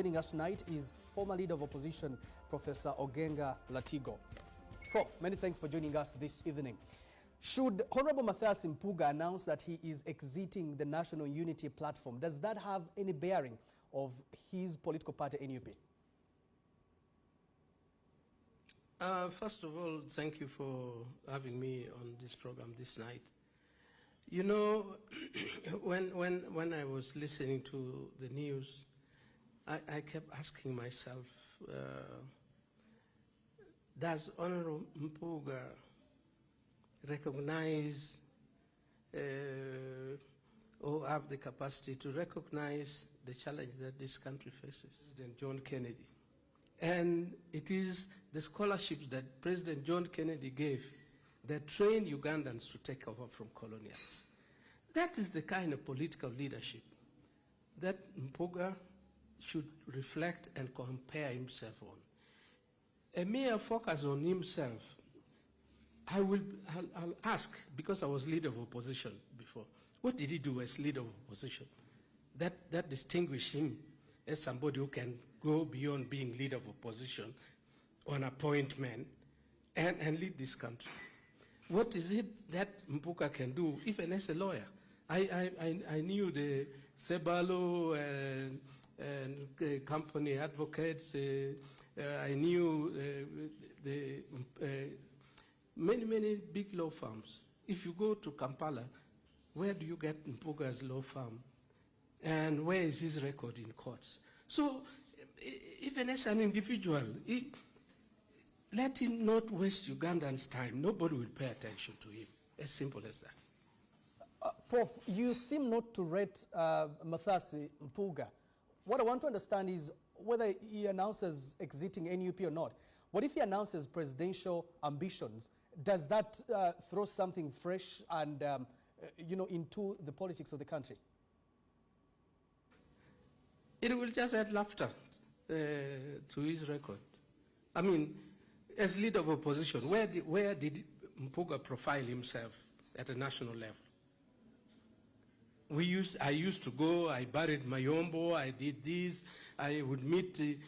Joining us tonight is former leader of opposition, Professor Ogenga Latigo. Prof, many thanks for joining us this evening. Should Honorable Mathias Mpuga announce that he is exiting the National Unity Platform, does that have any bearing of his political party, NUP? First of all, thank you for having me on this program this night. You know, when I was listening to the news, I kept asking myself, does Honorable Mpuga recognize or have the capacity to recognize the challenge that this country faces? President John Kennedy. And it is the scholarships that President John Kennedy gave that trained Ugandans to take over from colonials. That is the kind of political leadership that Mpuga should reflect and compare himself on. A mere focus on himself, I'll ask, because I was leader of opposition before, what did he do as leader of opposition that distinguished him as somebody who can go beyond being leader of opposition on appointment and lead this country? What is it that Mpuga can do, even as a lawyer? I knew the Sebalo and company advocates. I knew the many big law firms. If you go to Kampala, where do you get Mpuga's law firm? And where is his record in courts? So even as an individual, let him not waste Ugandans' time. Nobody will pay attention to him. As simple as that. Prof, you seem not to rate Mathias Mpuga. What I want to understand is whether he announces exiting NUP or not. What if he announces presidential ambitions? Does that throw something fresh and into the politics of the country? It will just add laughter to his record. I mean, as leader of opposition, where did Mpuga profile himself at a national level? I used to go, I buried Mayombo, I did this, I would meet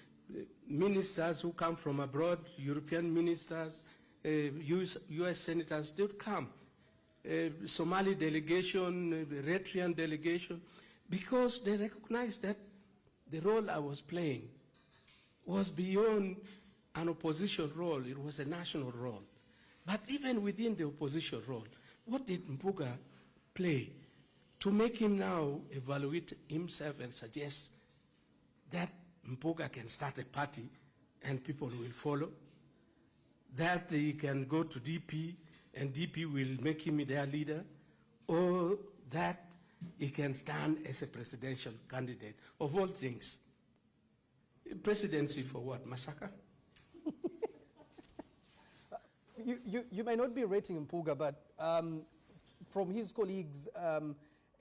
ministers who come from abroad, European ministers, US senators, they would come. Somali delegation, Eritrean delegation, because they recognized that the role I was playing was beyond an opposition role, it was a national role. But even within the opposition role, what did Mpuga play to make him now evaluate himself and suggest that Mpuga can start a party and people will follow? That he can go to DP and DP will make him their leader? Or that he can stand as a presidential candidate? Of all things, presidency for what, massacre? You may not be rating Mpuga, but from his colleagues,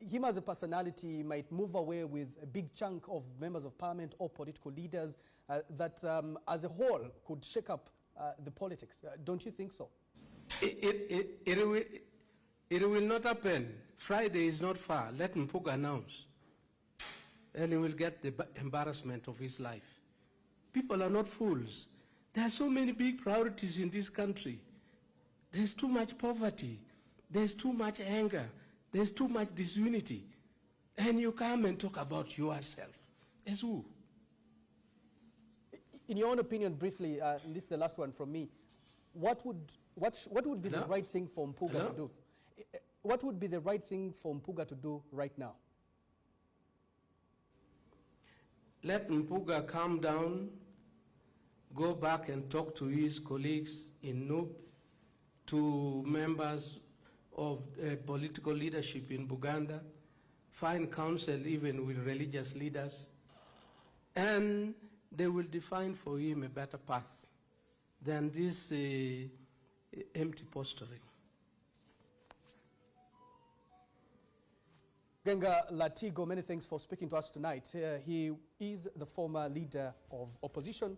him as a personality might move away with a big chunk of members of parliament or political leaders that as a whole could shake up the politics. Don't you think so? It will not happen. Friday is not far. Let Mpuga announce. And he will get the embarrassment of his life. People are not fools. There are so many big priorities in this country. There's too much poverty. There's too much anger. There's too much disunity. And you come and talk about yourself. As who? In your own opinion, briefly, and this is the last one from me, what would be the right thing for Mpuga to do? What would be the right thing for Mpuga to do right now? Let Mpuga calm down, go back and talk to his colleagues in NUP, to members of political leadership in Uganda, find counsel even with religious leaders, and they will define for him a better path than this empty posturing. Ogenga Latigo, many thanks for speaking to us tonight. He is the former leader of opposition.